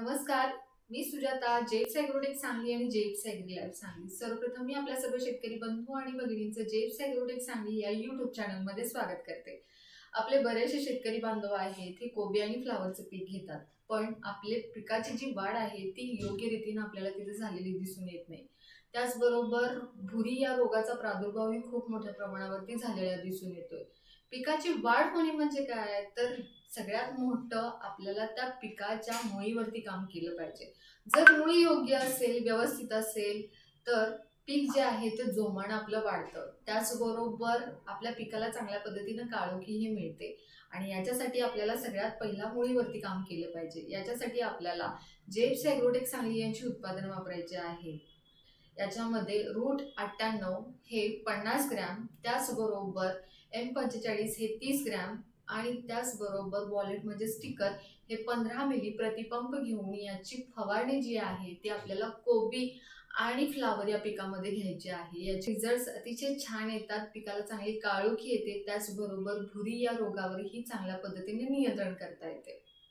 नमस्कार, मी सुजाता, जेप्स ॲग्रोटेक सांगली आणि जेप्स agree life Sangli. सर्वप्रथम मी आपल्या सर्व शेतकरी बंधू आणि भगिनींचं जेप्स ॲग्रोटेक सांगली या यूट्यूब चॅनलमध्ये स्वागत करते. आपले बरेचसे शेतकरी बांधव आहेत ते कोबी आणि फ्लावरचं पीक घेतात, पण आपले पिकाची जी वाढ आहे ती योग्य रीतीने आपल्याला तिथे झालेली दिसून येत नाही. त्याचबरोबर भुरी या रोगाचा प्रादुर्भावही खूप मोठ्या प्रमाणावरती झालेला दिसून येतोय. पिकाची वाढ होणे म्हणजे काय, तर सगळ्यात मोठं आपल्याला त्या पिकाच्या मुळीवरती काम केलं पाहिजे. जर मुळी योग्य असेल, व्यवस्थित असेल, तर पीक जे आहे ते जोमानं आपलं वाढतं. त्याचबरोबर आपल्या पिकाला चांगल्या पद्धतीनं काळोखीही मिळते आणि याच्यासाठी आपल्याला सगळ्यात पहिला मुळीवरती काम केलं पाहिजे. याच्यासाठी आपल्याला जेप्स ॲग्रोटेक सांगली यांची उत्पादनं वापरायची आहे. याच्यामध्ये रूट 98 हे 50 ग्रॅम, त्याचबरोबर M45 हे 30 ग्रॅम आणि त्याचबरोबर वॉलेट म्हणजे स्टिकर हे 15 मिली प्रतिपंप घेऊन याची फवारणी जी आहे ती आपल्याला कोबी आणि फ्लावर या पिकामध्ये घ्यायची आहे. याचे रिझल्ट्स अतिशय छान येतात, पिकाला चांगली काळोखी येते, त्याचबरोबर भुरी या रोगावरही चांगल्या पद्धतीने नियंत्रण करता येते.